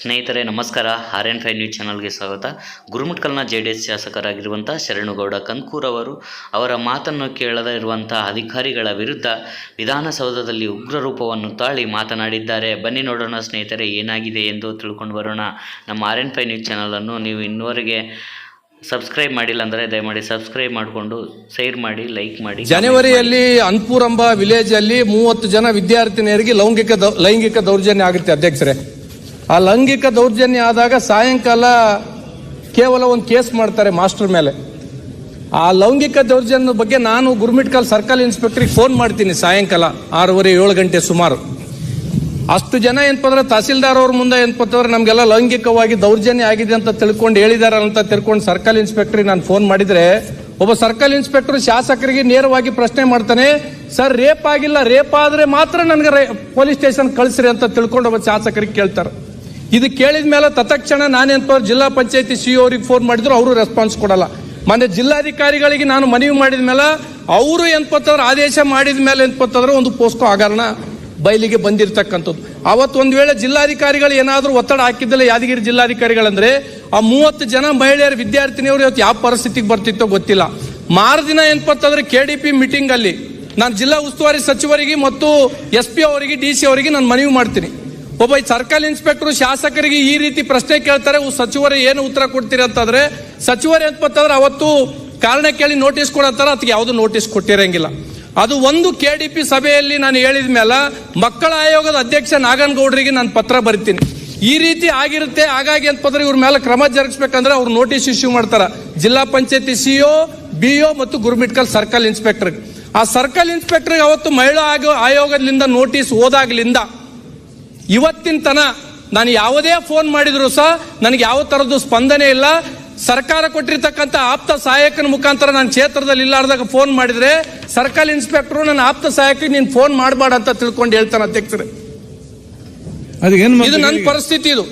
ಸ್ನೇಹಿತರೆ ನಮಸ್ಕಾರ. RN5 news ಚಾನಲ್ಗೆ ಸ್ವಾಗತ. ಗುರುಮಠಕಲ್ನ JDS ಶಾಸಕರಾಗಿರುವಂಥ ಶರಣಗೌಡ ಕಂದಕೂರ್ ಅವರು ಅವರ ಮಾತನ್ನು ಕೇಳದೇ ಇರುವಂಥ ಅಧಿಕಾರಿಗಳ ವಿರುದ್ಧ ವಿಧಾನಸೌಧದಲ್ಲಿ ಉಗ್ರ ರೂಪವನ್ನು ತಾಳಿ ಮಾತನಾಡಿದ್ದಾರೆ. ಬನ್ನಿ ನೋಡೋಣ ಸ್ನೇಹಿತರೆ ಏನಾಗಿದೆ ಎಂದು ತಿಳ್ಕೊಂಡು ಬರೋಣ. ನಮ್ಮ RN5 ನ್ಯೂಸ್ ಚಾನಲನ್ನು ನೀವು ಇನ್ನುವರೆಗೆ ಸಬ್ಸ್ಕ್ರೈಬ್ ಮಾಡಿಲ್ಲ ಅಂದರೆ ದಯಮಾಡಿ ಸಬ್ಸ್ಕ್ರೈಬ್ ಮಾಡಿಕೊಂಡು ಶೇರ್ ಮಾಡಿ, ಲೈಕ್ ಮಾಡಿ. ಜನವರಿಯಲ್ಲಿ ಅನ್ಪುರ್ ಎಂಬ ವಿಲೇಜ್ ಅಲ್ಲಿ 30 ಜನ ವಿದ್ಯಾರ್ಥಿನಿಯರಿಗೆ ಲೈಂಗಿಕ ದೌರ್ಜನ್ಯ ಆಗುತ್ತೆ ಅಧ್ಯಕ್ಷರೇ. ಆ ಲೈಂಗಿಕ ದೌರ್ಜನ್ಯ ಆದಾಗ ಸಾಯಂಕಾಲ ಕೇವಲ ಒಂದು ಕೇಸ್ ಮಾಡ್ತಾರೆ ಮಾಸ್ಟರ್ ಮೇಲೆ. ಆ ಲೈಂಗಿಕ ದೌರ್ಜನ್ಯದ ಬಗ್ಗೆ ನಾನು ಗುರುಮಿಟ್ಕಲ್ ಸರ್ಕಲ್ ಇನ್ಸ್ಪೆಕ್ಟರ್ಗೆ ಫೋನ್ ಮಾಡ್ತೀನಿ ಸಾಯಂಕಾಲ 6:30-7 ಗಂಟೆ ಸುಮಾರು. ಅಷ್ಟು ಜನ ಏನಪ್ಪಂದ್ರೆ ತಹಸೀಲ್ದಾರ್ ಅವ್ರ ಮುಂದೆ ಏನಪ್ಪಂದ್ರೆ ನಮಗೆಲ್ಲ ಲೈಂಗಿಕವಾಗಿ ದೌರ್ಜನ್ಯ ಆಗಿದೆ ಅಂತ ತಿಳ್ಕೊಂಡು ಹೇಳಿದಾರ ಅಂತ ತಿಳ್ಕೊಂಡು ಸರ್ಕಲ್ ಇನ್ಸ್ಪೆಕ್ಟರ್ಗೆ ನಾನು ಫೋನ್ ಮಾಡಿದ್ರೆ ಒಬ್ಬ ಸರ್ಕಲ್ ಇನ್ಸ್ಪೆಕ್ಟರ್ ಶಾಸಕರಿಗೆ ನೇರವಾಗಿ ಪ್ರಶ್ನೆ ಮಾಡ್ತಾನೆ, ಸರ್ ರೇಪ್ ಆಗಿಲ್ಲ, ರೇಪ್ ಆದ್ರೆ ಮಾತ್ರ ನನಗೆ ಪೊಲೀಸ್ ಸ್ಟೇಷನ್ ಕಳಿಸ್ರಿ ಅಂತ ತಿಳ್ಕೊಂಡು ಒಬ್ಬ ಶಾಸಕರಿಗೆ ಕೇಳ್ತಾರೆ. ಇದು ಕೇಳಿದ ಮೇಲೆ ತತ್ಕ್ಷಣ ನಾನೇನಪ್ಪ ಜಿಲ್ಲಾ ಪಂಚಾಯತಿ CO ಅವ್ರಿಗೆ ಫೋನ್ ಮಾಡಿದ್ರು, ಅವರು ರೆಸ್ಪಾನ್ಸ್ ಕೊಡಲ್ಲ. ಮೊನ್ನೆ ಜಿಲ್ಲಾಧಿಕಾರಿಗಳಿಗೆ ನಾನು ಮನವಿ ಮಾಡಿದ ಮೇಲೆ ಅವರು ಏನಪ್ಪತ್ತಂದ್ರೆ ಆದೇಶ ಮಾಡಿದ ಮೇಲೆ ಏನಪ್ಪತ್ತಂದ್ರೆ ಒಂದು ಪೋಸ್ಕೋ ಹಗರಣ ಬಯಲಿಗೆ ಬಂದಿರತಕ್ಕಂಥದ್ದು. ಅವತ್ತು ಒಂದು ವೇಳೆ ಜಿಲ್ಲಾಧಿಕಾರಿಗಳು ಏನಾದರೂ ಒತ್ತಡ ಹಾಕಿದ್ದಿಲ್ಲ, ಯಾದಗಿರಿ ಜಿಲ್ಲಾಧಿಕಾರಿಗಳಂದ್ರೆ ಆ 30 ಜನ ಮಹಿಳೆಯರು ವಿದ್ಯಾರ್ಥಿನಿಯವರು ಇವತ್ತು ಯಾವ ಪರಿಸ್ಥಿತಿಗೆ ಬರ್ತಿತ್ತೋ ಗೊತ್ತಿಲ್ಲ. ಮಾರದಿನ ಏನಪ್ಪತ್ತಂದ್ರೆ KDP ಮೀಟಿಂಗ್ ಅಲ್ಲಿ ನಾನು ಜಿಲ್ಲಾ ಉಸ್ತುವಾರಿ ಸಚಿವರಿಗೆ ಮತ್ತು SP ಅವರಿಗೆ DC ಅವರಿಗೆ ನಾನು ಮನವಿ ಮಾಡ್ತೀನಿ. ಒಬ್ಬ ಸರ್ಕಲ್ ಇನ್ಸ್ಪೆಕ್ಟರ್ ಶಾಸಕರಿಗೆ ಈ ರೀತಿ ಪ್ರಶ್ನೆ ಕೇಳ್ತಾರೆ, ಸಚಿವರು ಏನು ಉತ್ತರ ಕೊಡ್ತೀರಿ ಅಂತಂದ್ರೆ ಸಚಿವರು ಏನಪ್ಪತ್ತಂದ್ರೆ ಅವತ್ತು ಕಾರಣ ಕೇಳಿ ನೋಟಿಸ್ ಕೊಡತ್ತಾರ, ಅದಕ್ಕೆ ಯಾವುದು ನೋಟಿಸ್ ಕೊಟ್ಟಿರಂಗಿಲ್ಲ. ಅದು ಒಂದು KDP ಸಭೆಯಲ್ಲಿ ನಾನು ಹೇಳಿದ ಮೇಲೆ ಮಕ್ಕಳ ಆಯೋಗದ ಅಧ್ಯಕ್ಷ ನಾಗನಗೌಡರಿಗೆ ನಾನು ಪತ್ರ ಬರಿತೀನಿ. ಈ ರೀತಿ ಆಗಿರುತ್ತೆ, ಹಾಗಾಗಿ ಅಂತಂದ್ರೆ ಇವ್ರ ಮೇಲೆ ಕ್ರಮ ಜರುಗಿಸ್ಬೇಕಂದ್ರೆ ಅವ್ರು ನೋಟಿಸ್ ಇಶ್ಯೂ ಮಾಡ್ತಾರ ಜಿಲ್ಲಾ ಪಂಚಾಯತಿ CO, BO ಮತ್ತು ಗುರುಮಿಟ್ಕಲ್ ಸರ್ಕಲ್ ಇನ್ಸ್ಪೆಕ್ಟರ್. ಆ ಸರ್ಕಲ್ ಇನ್ಸ್ಪೆಕ್ಟರ್ ಅವತ್ತು ಮಹಿಳಾ ಆಯೋಗದಿಂದ ನೋಟಿಸ್ ಹೋದಾಗ್ಲಿಂದ ಇವತ್ತಿನ ತನ ನಾನು ಯಾವುದೇ ಫೋನ್ ಮಾಡಿದ್ರು ಸಹ ನನಗೆ ಯಾವ ತರದ್ದು ಸ್ಪಂದನೆ ಇಲ್ಲ. ಸರ್ಕಾರ ಕೊಟ್ಟಿರ್ತಕ್ಕಂಥ ಆಪ್ತ ಸಹಾಯಕನ ಮುಖಾಂತರ ನಾನು ಕ್ಷೇತ್ರದಲ್ಲಿ ಇಲ್ಲಾರ್ದಾಗ ಫೋನ್ ಮಾಡಿದ್ರೆ ಸರ್ಕಲ್ ಇನ್ಸ್ಪೆಕ್ಟರ್ ನನ್ನ ಆಪ್ತ ಸಹಾಯಕರಿಗೆ ನೀನು ಫೋನ್ ಮಾಡಬೇಡ ಅಂತ ತಿಳ್ಕೊಂಡು ಹೇಳ್ತಾನೆ ಅಧ್ಯಕ್ಷರೇ. ಇದು ನನ್ನ ಪರಿಸ್ಥಿತಿ. ಇದು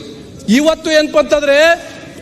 ಇವತ್ತು ಏನಪ್ಪ ಅಂತಂದ್ರೆ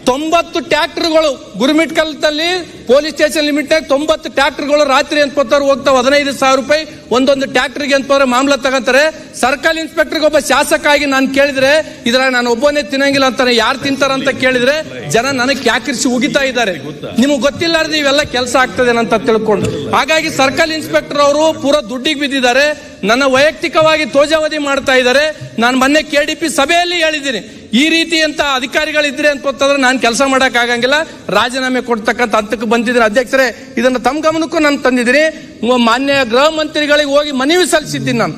90 ಟ್ರ್ಯಾಕ್ಟರ್ಗಳು ಗುರುಮಿಟ್ಕಲ್ದಲ್ಲಿ ಪೊಲೀಸ್ ಸ್ಟೇಷನ್ ಲಿಮಿಟ್ 90 ಟ್ರ್ಯಾಕ್ಟರ್ಗಳು ರಾತ್ರಿ ಏನಪ್ಪ ಹೋಗ್ತಾವೆ. 15,000 ರೂಪಾಯಿ ಒಂದೊಂದು ಟ್ರ್ಯಾಕ್ಟರ್ಗೆ ಏನಪ್ಪ ಮಾಮಲ ತಗೊಂತಾರೆ. ಸರ್ಕಲ್ ಇನ್ಸ್ಪೆಕ್ಟರ್ಗೆ ಒಬ್ಬ ಶಾಸಕ ಆಗಿ ನಾನು ಕೇಳಿದ್ರೆ ಇದ್ರಾಗ ನಾನು ಒಬ್ಬನೇ ತಿನ್ನಂಗಿಲ್ಲ ಅಂತಾನೆ, ಯಾರು ತಿಂತಾರಂತ ಕೇಳಿದ್ರೆ ಜನ ನನಗೆ ಕ್ಯಾಕಿರಿಸಿ ಉಗಿತಾ ಇದ್ದಾರೆ. ನಿಮಗೆ ಗೊತ್ತಿಲ್ಲಾರ್ದು ಇವೆಲ್ಲ ಕೆಲಸ ಆಗ್ತದೆ ಅಂತ ತಿಳ್ಕೊಂಡು. ಹಾಗಾಗಿ ಸರ್ಕಲ್ ಇನ್ಸ್ಪೆಕ್ಟರ್ ಅವರು ಪೂರಾ ದುಡ್ಡಿಗೆ ಬಿದ್ದಿದ್ದಾರೆ, ನನ್ನ ವೈಯಕ್ತಿಕವಾಗಿ ತೋಜಾವಧಿ ಮಾಡ್ತಾ ಇದ್ದಾರೆ. ನಾನು ಮೊನ್ನೆ KDP ಸಭೆಯಲ್ಲಿ ಹೇಳಿದ್ದೀನಿ, ಈ ರೀತಿ ಅಂತ ಅಧಿಕಾರಿಗಳಿದ್ರೆ ಅಂತಂದ್ರೆ ನಾನು ಕೆಲಸ ಮಾಡಕ್ ಆಗಂಗಿಲ್ಲ, ರಾಜೀನಾಮೆ ಕೊಡ್ತಕ್ಕಂಥ ಹಂತಕ್ಕೆ ಬಂದಿದ್ದೀನಿ ಅಧ್ಯಕ್ಷರೇ. ಇದನ್ನ ತಮ್ಮ ಗಮನಕ್ಕೂ ನಾನು ತಂದಿದ್ದೀನಿ. ಮಾನ್ಯ ಗೃಹ ಮಂತ್ರಿಗಳಿಗೆ ಹೋಗಿ ಮನವಿ ಸಲ್ಲಿಸಿದ್ದೀನಿ. ನಾನು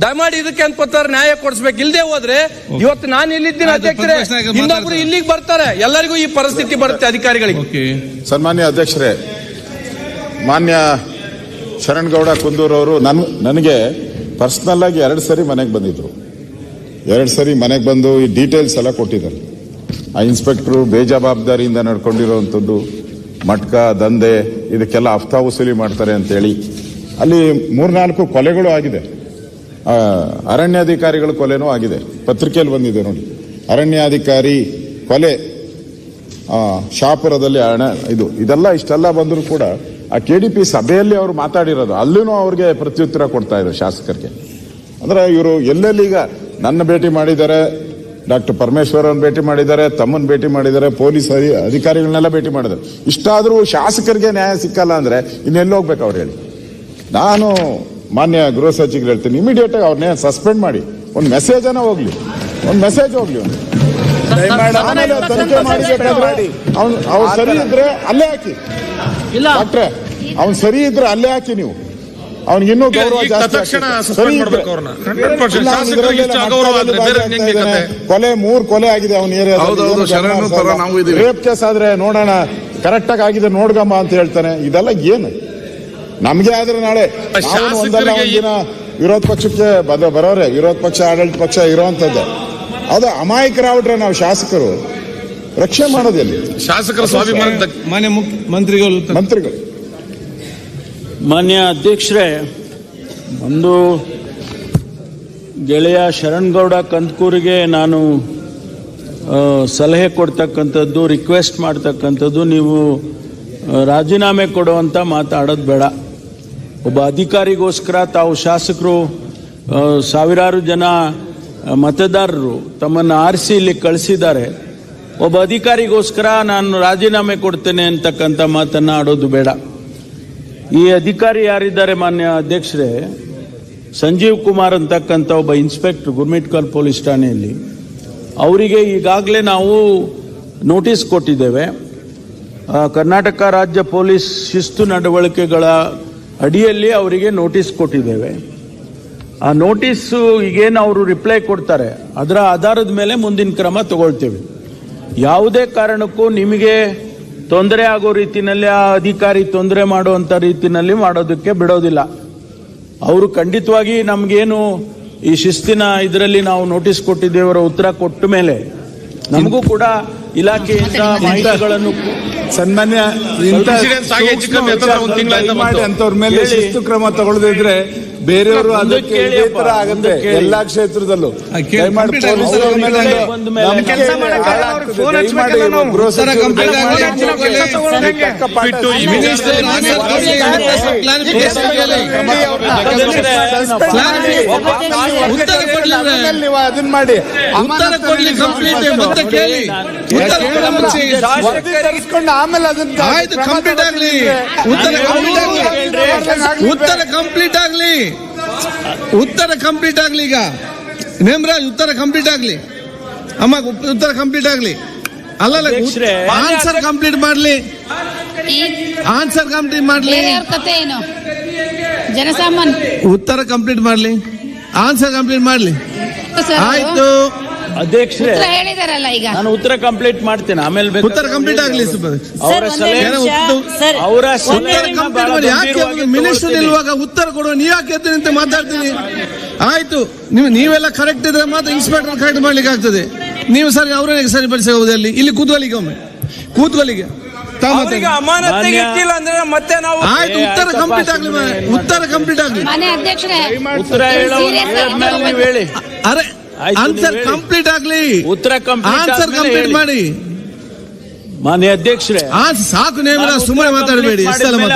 ದಯಮಾಡಿ ಇದಕ್ಕೆ ಅನ್ಕೋತಾರೆ ನ್ಯಾಯ ಕೊಡಿಸ್ಬೇಕು. ಇಲ್ಲದೆ ಹೋದ್ರೆ ಇವತ್ತು ನಾನು ಇಲ್ಲಿದ್ದೀನಿ ಅಧ್ಯಕ್ಷರೇ, ಇನ್ನೊಬ್ರು ಇಲ್ಲಿಗೆ ಬರ್ತಾರೆ, ಎಲ್ಲರಿಗೂ ಈ ಪರಿಸ್ಥಿತಿ ಬರುತ್ತೆ ಅಧಿಕಾರಿಗಳಿಗೆ. ಸನ್ಮಾನ್ಯ ಅಧ್ಯಕ್ಷರೇ, ಮಾನ್ಯ ಶರಣಗೌಡ ಕುಂದೂರ್ ಅವರು ನನಗೆ ಪರ್ಸನಲ್ ಆಗಿ 2 ಸರಿ ಮನೆಗೆ ಬಂದಿದ್ರು. 2 ಸರಿ ಮನೆಗೆ ಬಂದು ಈ ಡೀಟೇಲ್ಸ್ ಎಲ್ಲ ಕೊಟ್ಟಿದ್ದಾರೆ. ಆ ಇನ್ಸ್ಪೆಕ್ಟರ್ ಬೇಜವಾಬ್ದಾರಿಯಿಂದ ನಡ್ಕೊಂಡಿರುವಂಥದ್ದು, ಮಟ್ಕ ದಂಧೆ ಇದಕ್ಕೆಲ್ಲ ಹಫ್ತಾ ವಸೂಲಿ ಮಾಡ್ತಾರೆ ಅಂತೇಳಿ ಅಲ್ಲಿ 3-4 ಕೊಲೆಗಳು ಆಗಿದೆ. ಅರಣ್ಯಾಧಿಕಾರಿಗಳ ಕೊಲೆನೂ ಆಗಿದೆ, ಪತ್ರಿಕೆಯಲ್ಲಿ ಬಂದಿದೆ ನೋಡಿ. ಅರಣ್ಯಾಧಿಕಾರಿ ಕೊಲೆ ಶಾಪುರದಲ್ಲಿ ಇದೆಲ್ಲ ಇಷ್ಟೆಲ್ಲ ಬಂದರೂ ಕೂಡ ಆ KDP ಸಭೆಯಲ್ಲಿ ಅವರು ಮಾತಾಡಿರೋದು, ಅಲ್ಲೂ ಅವ್ರಿಗೆ ಪ್ರತ್ಯುತ್ತರ ಕೊಡ್ತಾ ಇದ್ದಾರೆ ಶಾಸಕರಿಗೆ. ಅಂದ್ರೆ ಇವರು ಎಲ್ಲೆಲ್ಲಿ ಈಗ ನನ್ನ ಭೇಟಿ ಮಾಡಿದ್ದಾರೆ, ಡಾಕ್ಟರ್ ಪರಮೇಶ್ವರನ್ ಭೇಟಿ ಮಾಡಿದ್ದಾರೆ, ತಮ್ಮನ್ ಭೇಟಿ ಮಾಡಿದ್ದಾರೆ, ಪೊಲೀಸ್ ಅಧಿಕಾರಿಗಳನ್ನೆಲ್ಲ ಭೇಟಿ ಮಾಡಿದ್ದಾರೆ. ಇಷ್ಟಾದರೂ ಶಾಸಕರಿಗೆ ನ್ಯಾಯ ಸಿಕ್ಕಲ್ಲ ಅಂದ್ರೆ ಇನ್ನೆಲ್ಲಿ ಹೋಗ್ಬೇಕು ಅವ್ರು ಹೇಳಿ. ನಾನು ಮಾನ್ಯ ಗೃಹ ಸಚಿವರು ಹೇಳ್ತೀನಿ, ಇಮಿಡಿಯೇಟ್ ಆಗಿ ಅವ್ರನ್ನೇ ಸಸ್ಪೆಂಡ್ ಮಾಡಿ ಒಂದು ಮೆಸೇಜ್ ಹೋಗ್ಲಿ, ಒಂದು ಮೆಸೇಜ್ ಹೋಗ್ಲಿ. ಆಮೇಲೆ ತನಿಖೆ ಮಾಡಬೇಕಾದ್ರೆ ಅವ್ನು ಸರಿ ಇದ್ರೆ ಅಲ್ಲೇ ಹಾಕಿ ಡಾಕ್ಟ್ರೆ, ಅವ್ನು ಸರಿ ಇದ್ರೆ ಅಲ್ಲೇ ಹಾಕಿ. ನೀವು ಅವ್ನಿಗೆ ಇನ್ನೂ ಗೌರವ ಜಾಸ್ತಿ. ಕೊಲೆ 3 ಕೊಲೆ ಆಗಿದೆ ಅವನ ಏರಿಯಾದಲ್ಲಿ. ರೇಪ್ ಕೇಸ್ ಆದ್ರೆ ನೋಡೋಣ, ಕರೆಕ್ಟ್ ಆಗಿದೆ ನೋಡ್ಗಮ್ಮ ಅಂತ ಹೇಳ್ತಾನೆ. ಇದೆಲ್ಲ ಏನು ನಮ್ಗೆ ಆದ್ರೆ ನಾಳೆ ಒಂದಲ್ಲ ಒಂದಿನ ವಿರೋಧ ಪಕ್ಷಕ್ಕೆ ಬರೋರೆ, ವಿರೋಧ ಪಕ್ಷ ಆಡಳಿತ ಪಕ್ಷ ಇರೋಂಥದ್ದೇ. ಅದು ಅಮಾಯಕರಾಗ್ಬಿಟ್ರೆ ನಾವು ಶಾಸಕರು ರಕ್ಷಣೆ ಮಾಡೋದಿಲ್ಲ. ಶಾಸಕರ ಸ್ವಾಭಿಮಾನ ಮಾನ್ಯ ಮಂತ್ರಿಗಳು. ಮಾನ್ಯ ಅಧ್ಯಕ್ಷರೇ, ಒಂದು ಗೆಳೆಯ ಶರಣಗೌಡ ಕಂದಕೂರಿಗೆ ನಾನು ಸಲಹೆ ಕೊಡ್ತಕ್ಕಂಥದ್ದು, ರಿಕ್ವೆಸ್ಟ್ ಮಾಡ್ತಕ್ಕಂಥದ್ದು, ನೀವು ರಾಜೀನಾಮೆ ಕೊಡುವಂತ ಮಾತಾಡೋದು ಬೇಡ. ಒಬ್ಬ ಅಧಿಕಾರಿಗೋಸ್ಕರ ತಾವು ಶಾಸಕರು ಸಾವಿರಾರು ಜನ ಮತದಾರರು ತಮ್ಮನ್ನು ಆರಿಸಿ ಇಲ್ಲಿ ಕಳಿಸಿದ್ದಾರೆ. ಒಬ್ಬ ಅಧಿಕಾರಿಗೋಸ್ಕರ ನಾನು ರಾಜೀನಾಮೆ ಕೊಡ್ತೇನೆ ಅಂತಕ್ಕಂಥ ಮಾತನ್ನು ಆಡೋದು ಬೇಡ. ಈ ಅಧಿಕಾರಿ ಯಾರಿದ್ದಾರೆ ಮಾನ್ಯ ಅಧ್ಯಕ್ಷರೇ, ಸಂಜೀವ್ ಕುಮಾರ್ ಅಂತಕ್ಕಂಥ ಒಬ್ಬ ಇನ್ಸ್ಪೆಕ್ಟರ್ ಗುರ್ಮಿಟ್ಕಲ್ ಪೊಲೀಸ್ ಠಾಣೆಯಲ್ಲಿ, ಅವರಿಗೆ ಈಗಾಗಲೇ ನಾವು ನೋಟಿಸ್ ಕೊಟ್ಟಿದ್ದೇವೆ. ಕರ್ನಾಟಕ ರಾಜ್ಯ ಪೊಲೀಸ್ ಶಿಸ್ತು ನಡವಳಿಕೆಗಳ ಅಡಿಯಲ್ಲಿ ಅವರಿಗೆ ನೋಟಿಸ್ ಕೊಟ್ಟಿದ್ದೇವೆ. ಆ ನೋಟಿಸ್ಸು ಈಗೇನು ಅವರು ರಿಪ್ಲೈ ಕೊಡ್ತಾರೆ ಅದರ ಆಧಾರದ ಮೇಲೆ ಮುಂದಿನ ಕ್ರಮ ತಗೊಳ್ತೇವೆ. ಯಾವುದೇ ಕಾರಣಕ್ಕೂ ನಿಮಗೆ ತೊಂದರೆ ಆಗೋ ರೀತಿಯಲ್ಲಿ ಆ ಅಧಿಕಾರಿ ತೊಂದರೆ ಮಾಡುವಂಥ ರೀತಿಯಲ್ಲಿ ಮಾಡೋದಕ್ಕೆ ಬಿಡೋದಿಲ್ಲ. ಅವರು ಖಂಡಿತವಾಗಿ ನಮಗೇನು ಈ ಶಿಸ್ತಿನ ಇದರಲ್ಲಿ ನಾವು ನೋಟಿಸ್ ಕೊಟ್ಟಿದ್ದೇವೆ, ಅವರ ಉತ್ತರ ಕೊಟ್ಟ ಮೇಲೆ ನಮಗೂ ಕೂಡ ಇಲಾಖೆಯಿಂದ ಮಾಹಿತಿಗಳನ್ನು ಸನ್ಮಾನ್ಯ ಅಂತವ್ರ ಮೇಲೆ ಶಿಸ್ತು ಕ್ರಮ ತಗೊಳ್ಳದಿದ್ರೆ ಬೇರೆಯವರು ಅದಕ್ಕೆ ಇದೇ ತರ ಆಗುತ್ತೆ ಎಲ್ಲಾ ಕ್ಷೇತ್ರದಲ್ಲೂ. ಅದನ್ನ ಮಾಡಿ ಆಮೇಲೆ ಅದನ್ನ ಕಂಪ್ಲೀಟ್ ಆಗ್ಲಿ, ಉತ್ತರ ಕಂಪ್ಲೀಟ್ ಆಗ್ಲಿ, ಉತ್ತರ ಕಂಪ್ಲೀಟ್ ಆಗ್ಲಿ. ಈಗ ನೇಮರಾಜ್ ಉತ್ತರ ಕಂಪ್ಲೀಟ್ ಆಗ್ಲಿ, ಅಮ್ಮ ಉತ್ತರ ಕಂಪ್ಲೀಟ್ ಆಗ್ಲಿ. ಅಲ್ಲ ಆನ್ಸರ್ ಕಂಪ್ಲೀಟ್ ಮಾಡ್ಲಿ, ಆನ್ಸರ್ ಕಂಪ್ಲೀಟ್ ಮಾಡ್ಲಿ, ಜನಸಾಮಾನ್ಯ ಉತ್ತರ ಕಂಪ್ಲೀಟ್ ಮಾಡ್ಲಿ, ಆನ್ಸರ್ ಕಂಪ್ಲೀಟ್ ಮಾಡ್ಲಿ. ಆಯ್ತು ಅಧ್ಯಕ್ಷರೇ, ಹೇಳಿದಾರಲ್ಲ, ಈಗ ನಾನು ಉತ್ತರ ಕಂಪ್ಲೀಟ್ ಮಾಡ್ತೇನೆ, ಆಮೇಲೆ ಉತ್ತರ ಕಂಪ್ಲೀಟ್ ಆಗ್ಲಿ. ಅವರ ಯಾಕೆ ಮಿನಿಸ್ಟರ್ ಇರುವಾಗ ಉತ್ತರ ಕೊಡುವ ನೀವು ಯಾಕೆ ಎದ್ದು ನಿಂತು ಮಾತಾಡ್ತೀನಿ? ಆಯ್ತು, ನೀವೆಲ್ಲ ಕರೆಕ್ಟ್ ಇದ್ರೆ ಮಾತ್ರ ಇನ್ಸ್ಪೆಕ್ಟರ್ ಕರೆಕ್ಟ್ ಮಾಡ್ಲಿಕ್ಕೆ ಆಗ್ತದೆ. ನೀವು ಸರಿ ಅವರೇ ಸರಿಪಡಿಸಬಹುದು. ಅಲ್ಲಿ ಇಲ್ಲಿ ಕೂತ್ಕೊಳ್ಳಿಗೆ, ಒಮ್ಮೆ ಕೂತ್ಕೊಳ್ಳಿಗೆ ಆಯ್ತು. ಉತ್ತರ ಕಂಪ್ಲೀಟ್ ಆಗ್ಲಿ, ಉತ್ತರ ಕಂಪ್ಲೀಟ್ ಆಗ್ಲಿ. ಉತ್ತರ ಹೇಳಿ. ಅರೆ ಆನ್ಸರ್ ಕಂಪ್ಲೀಟ್ ಆಗ್ಲಿ, ಉತ್ತರ ಆನ್ಸರ್ ಕಂಪ್ಲೀಟ್ ಮಾಡಿ. ಮಾನ್ಯ ಅಧ್ಯಕ್ಷರೇ, ಸಾಕು, ನೇಮರ ಸುಮ್ಮನೆ ಮಾತಾಡಬೇಡಿ.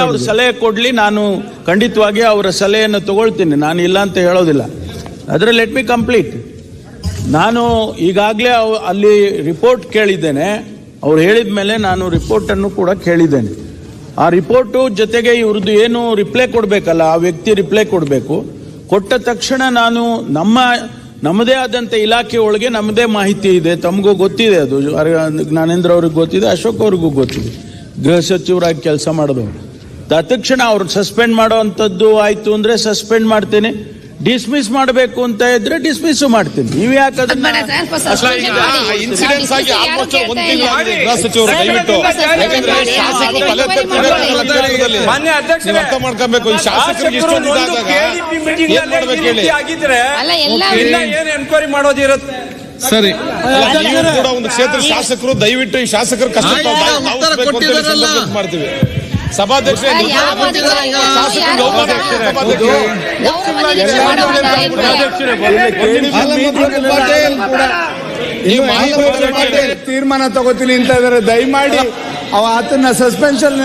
ಅವರು ಸಲಹೆ ಕೊಡ್ಲಿ, ನಾನು ಖಂಡಿತವಾಗಿ ಅವರ ಸಲಹೆಯನ್ನು ತಗೊಳ್ತೀನಿ, ನಾನು ಇಲ್ಲ ಅಂತ ಹೇಳೋದಿಲ್ಲ. ಅದರ ಲೆಟ್ ಮಿ ಕಂಪ್ಲೀಟ್. ನಾನು ಈಗಾಗಲೇ ಅಲ್ಲಿ ರಿಪೋರ್ಟ್ ಕೇಳಿದ್ದೇನೆ. ಅವ್ರು ಹೇಳಿದ ಮೇಲೆ ನಾನು ರಿಪೋರ್ಟನ್ನು ಕೂಡ ಕೇಳಿದ್ದೇನೆ. ಆ ರಿಪೋರ್ಟು ಜೊತೆಗೆ ಇವ್ರದ್ದು ಏನು ರಿಪ್ಲೈ ಕೊಡಬೇಕಲ್ಲ, ಆ ವ್ಯಕ್ತಿ ರಿಪ್ಲೈ ಕೊಡಬೇಕು. ಕೊಟ್ಟ ತಕ್ಷಣ ನಾನು ನಮ್ಮದೇ ಆದಂಥ ಇಲಾಖೆ ಒಳಗೆ ನಮ್ಮದೇ ಮಾಹಿತಿ ಇದೆ, ತಮಗೂ ಗೊತ್ತಿದೆ, ಅದು ಜ್ಞಾನೇಂದ್ರ ಅವ್ರಿಗೆ ಗೊತ್ತಿದೆ, ಅಶೋಕ್ ಅವ್ರಿಗೂ ಗೊತ್ತಿದೆ, ಗೃಹ ಸಚಿವರಾಗಿ ಕೆಲಸ ಮಾಡಿದವರು. ತಕ್ಷಣ ಅವ್ರು ಸಸ್ಪೆಂಡ್ ಮಾಡುವಂಥದ್ದು ಆಯಿತು ಅಂದರೆ ಸಸ್ಪೆಂಡ್ ಮಾಡ್ತೇನೆ, ಡಿಸ್ಮಿಸ್ ಮಾಡಬೇಕು ಅಂತ ಇದ್ರೆ ಡಿಸ್ಮಿಸ್ ಮಾಡ್ತೀನಿ. ನೀವು ಯಾಕೆ ಇನ್ಸಿಡೆನ್ಸ್ ಆಗಿ ಆಲ್ಮೋಸ್ಟ್ ಒಂದು ತಿಂಗಳಾಗಿದೆ ಗೃಹ ಸಚಿವರು, ದಯವಿಟ್ಟು ಅರ್ಥ ಮಾಡ್ಕೊಬೇಕು. ಈ ಶಾಸಕರಿಗೆ ಇಷ್ಟೊಂದು ಇದಾದಾಗ ಏನ್ ಮಾಡ್ಬೇಕು ಹೇಳಿ? ಏನ್ ಎನ್ಕ್ವೈರಿ ಮಾಡೋದಿರುತ್ತೆ. ಸರಿ, ನೀವು ಕೂಡ ಒಂದು ಕ್ಷೇತ್ರ ಶಾಸಕರು, ದಯವಿಟ್ಟು ಈ ಶಾಸಕರ ಕಷ್ಟ ಮಾಡ್ತೀವಿ. ಸಭಾಧ್ಯಕ್ಷ ತೀರ್ಮಾನ ತಗೋತೀನಿ ಅಂತ ಇದಾರೆ. ದಯಮಾಡಿ ಆತನ ಸಸ್ಪೆನ್ಷನ್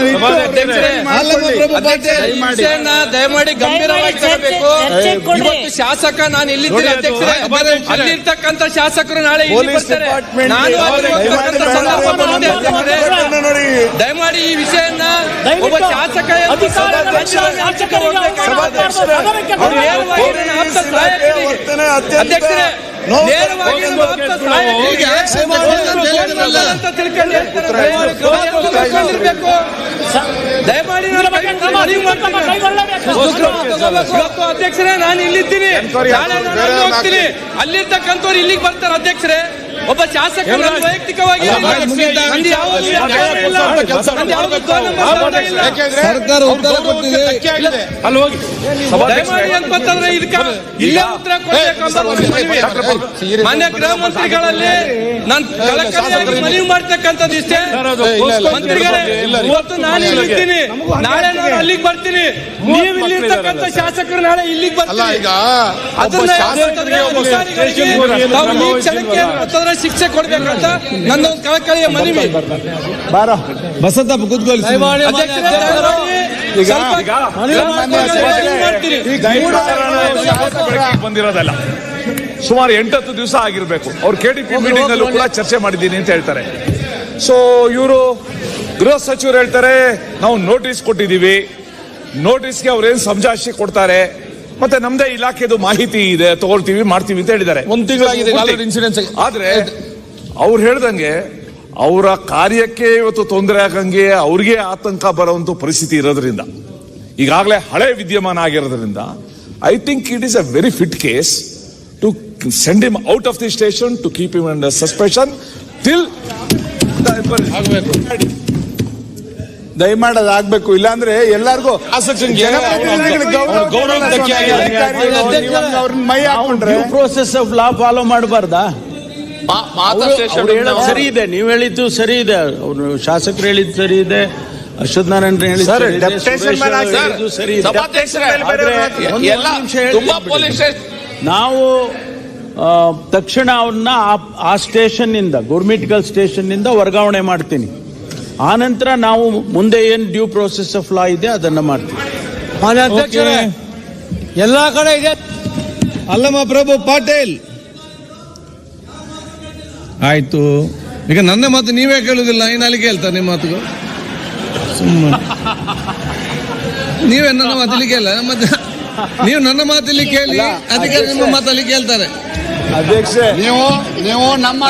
ದಯಮಾಡಿ ಗಂಭೀರವಾಗಿ ತರಬೇಕು. ಇವತ್ತು ಶಾಸಕ ನಾನು ಇಲ್ಲಿದ್ದೀನಿ ಅಧ್ಯಕ್ಷರೇ, ಅಲ್ಲಿರ್ತಕ್ಕಂಥ ಶಾಸಕರು ನಾಳೆ ಇಲ್ಲಿ ಬರ್ತಾರೆ. ದಯಮಾಡಿ ಈ ವಿಷಯನ ಒಬ್ಬ ಶಾಸಕ ಅಧ್ಯಕ್ಷರೇ ನೇರವಾಗಿ ಅಧ್ಯಕ್ಷರೇ, ನಾನು ಇಲ್ಲಿದ್ದೀನಿ, ಹೋಗ್ತೀನಿ, ಅಲ್ಲಿರ್ತಕ್ಕಂಥವ್ರು ಇಲ್ಲಿಗೆ ಬರ್ತಾರೆ. ಅಧ್ಯಕ್ಷರೇ, ಒಬ್ಬ ಶಾಸಕ ವೈಯಕ್ತಿಕವಾಗಿ ಸರ್ಕಾರ ಉತ್ತರ ಕೊಟ್ಟಿದೆ. ಅಂತಂದ್ರೆ ಇದಕ್ಕೆ ಇಲ್ಲೇ ಉತ್ತರ ಕೊಡಬೇಕು. ಮಾನ್ಯ ಗೃಹ ಮಂತ್ರಿಗಳಲ್ಲಿ ನಾನು ಕಳಕಳಿಯಾಗಿ ಮನವಿ ಮಾಡ್ತಕ್ಕಂಥದ್ದು ಇಷ್ಟೇ. ಮಂತ್ರಿಗಳೇ, ಇವತ್ತು ನಾನು ಇಲ್ಲಿರ್ತೀನಿ, ನಾಳೆ ನಾನು ಅಲ್ಲಿಗೆ ಬರ್ತೀನಿ. ನೀವು ಇಲ್ಲಿರ್ತಕ್ಕಂಥ ಶಾಸಕರು ನಾಳೆ ಇಲ್ಲಿಗೆ ಬರ್ತೀನಿ. ಅದನ್ನ ನಾವು ಈ ಕ್ಷಣಕ್ಕೆ ಶಿಕ್ಷೆ ಕೊಡ್ಬೇಕಂತ ನನ್ನ ಒಂದು ಕಳಕಳಿಯ ಮನವಿ. ಬಸತ್ತಪ್ಪ ಕೂತ್ಕೊಳ್ಳಿ. ಬಂದಿರೋದಲ್ಲ. ಸುಮಾರು 8-10 ದಿವಸ ಆಗಿರಬೇಕು. ಅವ್ರು KDP ಮೀಟಿಂಗ್ ಅಲ್ಲೂ ಕೂಡ ಚರ್ಚೆ ಮಾಡಿದ್ದೀನಿ ಅಂತ ಹೇಳ್ತಾರೆ. ಸೊ ಇವರು ಗೃಹ ಸಚಿವರು ಹೇಳ್ತಾರೆ ನಾವು ನೋಟಿಸ್ ಕೊಟ್ಟಿದ್ದೀವಿ, ನೋಟಿಸ್ಗೆ ಅವ್ರೇನು ಸಮಜಾಯಿಷಿ ಕೊಡ್ತಾರೆ, ಮತ್ತೆ ನಮ್ದೇ ಇಲಾಖೆದು ಮಾಹಿತಿ ಇದೆ, ತಗೊಳ್ತೀವಿ ಮಾಡ್ತೀವಿ ಅಂತ ಹೇಳಿದ್ದಾರೆ. 1 ತಿಂಗಳಾಗಿದೆ ಇನ್ಸಿಡೆನ್ಸ್. ಆದ್ರೆ ಅವ್ರು ಹೇಳ್ದಂಗೆ ಅವರ ಕಾರ್ಯಕ್ಕೆ ಇವತ್ತು ತೊಂದರೆ ಆಗಂಗೆ ಅವ್ರಿಗೆ ಆತಂಕ ಬರುವಂತ ಪರಿಸ್ಥಿತಿ ಇರೋದ್ರಿಂದ, ಈಗಾಗಲೇ ಹಳೆ ವಿದ್ಯಮಾನ ಆಗಿರೋದ್ರಿಂದ I think it is a very fit case to send him out of the station, to keep him under suspension till ದಯಮಾಡಿ ಆಗ್ಬೇಕು. ಇಲ್ಲಾಂದ್ರೆ ಎಲ್ಲಾರ್ಗೂ ಮೈ ಹಾಕೊಂಡ್ರೆ ಪ್ರೋಸೆಸ್ ಆಫ್ ಲಾ ಫಾಲೋ ಮಾಡಬಾರ್ದಾ? ಸರಿ ಇದೆ, ನೀವು ಹೇಳಿದ್ದು ಸರಿ ಇದೆ, ಅವರು ಶಾಸಕರು ಹೇಳಿದ್ದು ಸರಿ ಇದೆ, ಅಶ್ವಥ್ ನಾರಾಯಣ ಹೇಳಿದ್ದು ಸರಿ ಇದೆ. ನಾವು ತಕ್ಷಣ ಅವ್ರನ್ನ ಆ ಸ್ಟೇಷನ್ ನಿಂದ, ಗೋರ್ಮಿಟ್ಕಲ್ ಸ್ಟೇಷನ್ ನಿಂದ ವರ್ಗಾವಣೆ ಮಾಡ್ತೀನಿ. ಆನಂತರ ನಾವು ಮುಂದೆ ಏನ್ ಡ್ಯೂ ಪ್ರೋಸೆಸ್ ಆಫ್ ಲಾ ಇದೆ ಅದನ್ನ ಮಾಡ್ತೀವಿ. ಮಾನ್ಯ ಅಧ್ಯಕ್ಷರೇ, ಎಲ್ಲಾ ಕಡೆ ಇದೆ. ಅಲ್ಲಮ್ಮ ಪ್ರಭು ಪಾಟೀಲ್ ಆಯ್ತು. ಈಗ ನನ್ನ ಮಾತು ನೀವೇ ಕೇಳುದಿಲ್ಲ, ಅಲ್ಲಿ ಕೇಳ್ತಾರೆ ನಿಮ್ಮ ಮಾತುಗಳು. ಸುಮ್ಮನೆ ನೀವೇ ನನ್ನ ಮಾತಲ್ಲಿ ಕೇಳ, ಮತ್ತೆ ನೀವು ನನ್ನ ಮಾತಲ್ಲಿ ಕೇಳಿ, ಅದಕ್ಕೆ ನಿಮ್ಮ ಮಾತಲ್ಲಿ ಕೇಳ್ತಾರೆ. ಅಧ್ಯಕ್ಷ ನೀವು ನಮ್ಮ